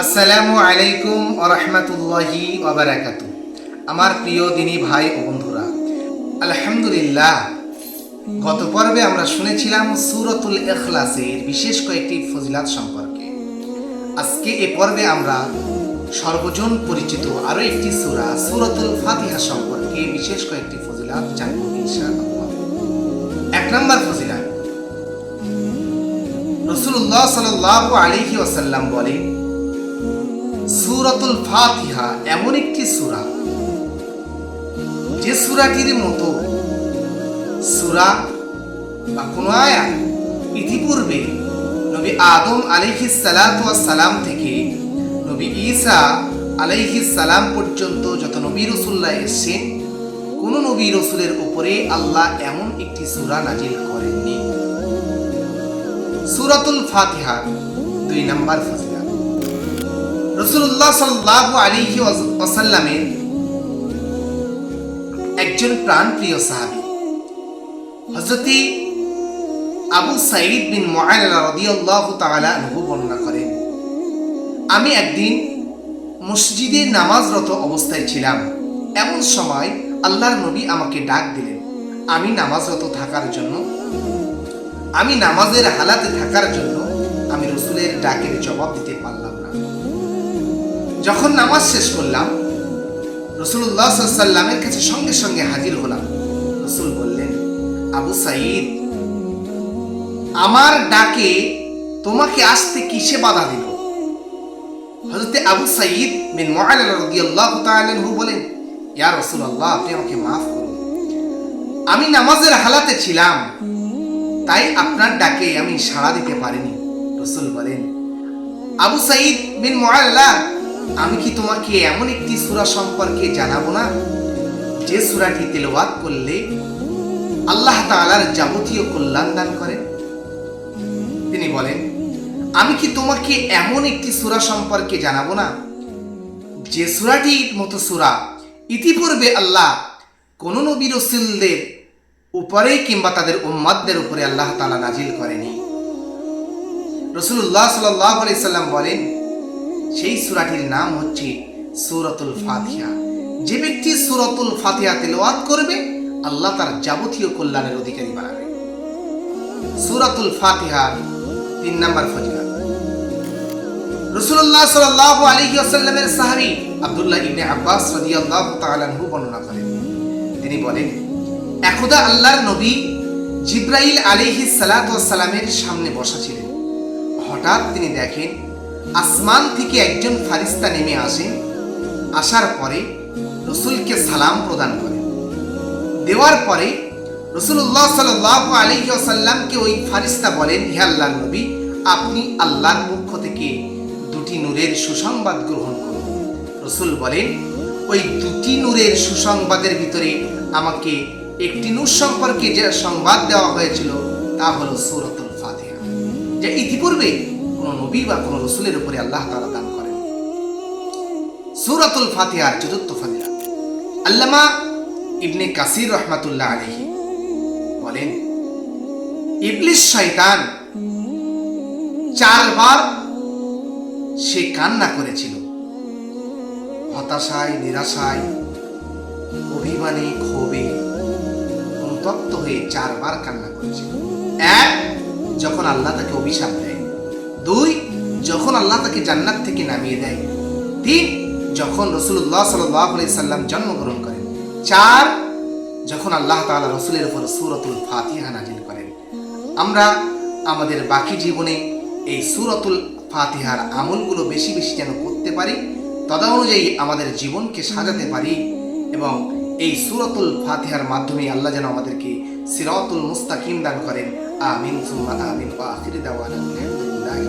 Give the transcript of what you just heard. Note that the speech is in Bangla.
আসসালামু আলাইকুম ওয়া রাহমাতুল্লাহি ওয়া বারাকাতুহু। আমার প্রিয় দিনী ভাই ও বন্ধুরা, আলহামদুলিল্লাহ, গত পর্বে আমরা শুনেছিলাম সূরাতুল ইখলাসের বিশেষ কয়েকটি ফজিলাত সম্পর্কে। আজকে এই পর্বে আমরা সর্বজন পরিচিত আরো একটি সূরা সূরাতুল ফাতিহা সম্পর্কে বিশেষ কয়েকটি ফজিলাত জানব ইনশাআল্লাহ। 1 নম্বর ফজিলাত, রাসূলুল্লাহ সাল্লাল্লাহু আলাইহি ওয়াসাল্লাম বলেন, সূরাতুল ফাতিহা এমন একটি সূরা যে সূরাটির মতো সূরা বা কোন আয়াত ইতিপূর্বে নবী আদম আলাইহিস সালাতু ওয়াস সালাম থেকে নবী ঈসা আলাইহিস সালাম পর্যন্ত যত নবী রাসূলরা এসেছেন, কোন নবী রাসূলের উপরে আল্লাহ এমন একটি সূরা নাজিল করেননি। সূরাতুল ফাতিহা 2 নম্বর ফজিলত, রাসূলুল্লাহ সাল্লাল্লাহু আলাইহি ওয়াসাল্লামের একজন প্রাণপ্রিয় সাহাবী হযরত আবু সাঈদ বিন মুআল্লা রাদিয়াল্লাহু তাআলা আনহু বর্ণনা করেন, আমি একদিন মসজিদে নামাজরত অবস্থায় ছিলাম। এমন সময় আল্লাহর নবী আমাকে ডাক দিলেন। আমি নামাজের হালাতে থাকার জন্য আমি রাসূলের ডাকের জবাব দিতে পারলাম না। যখন নামাজ শেষ করলাম, রাসূলুল্লাহ সাল্লাল্লাহু আলাইহি ওয়াসাল্লামের কাছে সঙ্গে সঙ্গে হাজির হলাম। রাসূল বললেন, আবু সাঈদ, আমার ডাকে তোমাকে আসতে কিসে বাধা দিল? হযরত আবু সাঈদ বিন মুআল্লা রাদিয়াল্লাহু তাআলা আনহু বলেন, ইয়া রাসূলুল্লাহ, আপনি আমাকে মাফ করুন, আমি নামাজের হালাতে ছিলাম, তাই আপনার ডাকে আমি সাড়া দিতে পারিনি। রাসূল বলেন, আবু সাঈদ বিন মুআল্লা, আমি কি তোমাকে এমন একটি সূরা সম্পর্কে জানাবো না যে সূরাটি তেলাওয়াত করলে আল্লাহ তাআলার যাবতীয় কল্যাণ দান করেন? তিনি বলেন, আমি কি তোমাকে এমন একটি সূরা সম্পর্কে জানাবো না যে সূরাটির মতো সূরা ইতিপূর্বে আল্লাহ কোন নবী রাসূলদের উপরে কিংবা তাদের উম্মতদের উপরে আল্লাহ তাআলা নাজিল করেনি। রাসূলুল্লাহ সাল্লাল্লাহু আলাইহি সাল্লাম বলেন, সেই সূরাটির নাম হচ্ছে সূরাতুল ফাতিহা। যে ব্যক্তি সূরাতুল ফাতিহা তেলাওয়াত করবে, আল্লাহ তার যাবতীয় কল্যাণের অধিকারী বানাবে। সূরাতুল ফাতিহা 3 নম্বর ফজিলত, রাসূলুল্লাহ সাল্লাল্লাহু আলাইহি ওয়াসাল্লামের সাহাবী আব্দুল্লাহ ইবনে আব্বাস রাদিয়াল্লাহু তাআলা আনহু বর্ণনা করেন, তিনি বলেন, একদা আল্লাহর নবী জিবরাইল আলাইহিস সালাতু ওয়াস সালামের সামনে বসা ছিলেন। হঠাৎ তিনি দেখেন আসমান থেকে একজন ফারিস্তা নেমে আসেন। আসার পরে রাসূলকে সালাম প্রদান করেন। দেওয়ার পরে রাসূলুল্লাহ সাল্লাল্লাহু আলাইহি ওয়াসাল্লামকে ওই ফারিস্তা বলেন, হে আল্লাহর নবী, আপনি আল্লাহর পক্ষ থেকে 2টি নূরের সুসংবাদ গ্রহণ করুন। রাসূল বলেন, ওই 2টি নূরের সুসংবাদের ভিতরে আমাকে একটি নূর সম্পর্কে যে সংবাদ দেওয়া হয়েছিল তা হলো সূরাতুল ফাতিহা, যা ইতিপূর্বে কোন নবী বা কোন রাসূলের উপরে আল্লাহ তাআলা দান করেন। সূরাতুল ফাতিহার 4th ফজিলত, আল্লামা ইবনে কাসির রাহমাতুল্লাহ আলাইহি বলেন, ইবলিস শয়তান 4 বার সে কান্না করেছিল। হতাশায়, নিরাশায়, অভিমানে, ক্ষোভে অনুতপ্ত হয়ে 4 বার কান্না করেছিল। 1, যখন আল্লাহ তাকে অভিশাপ দেয়। 2, যখন আল্লাহ তাকে জান্নাত থেকে নামিয়ে দেয়। 3, যখন রাসূলুল্লাহ সাল্লাল্লাহু আলাইহি সাল্লাম জন্মগ্রহণ করেন। 4, যখন আল্লাহ তাআলা রাসূলের উপর সূরাতুল ফাতিহা নাজিল করেন। আমরা আমাদের বাকি জীবনে এই সূরাতুল ফাতিহার আমলগুলো বেশি বেশি যেন করতে পারি, তদনুযায়ী আমাদের জীবনকে সাজাতে পারি এবং এই সূরাতুল ফাতিহার মাধ্যমে আল্লাহ যেন আমাদেরকে সিরাতুল মুস্তাকিম দান করেন। আমিন সুম্মা আমিন। ওয়া আখিরু দাওয়ানা আলহামদুলিল্লাহি।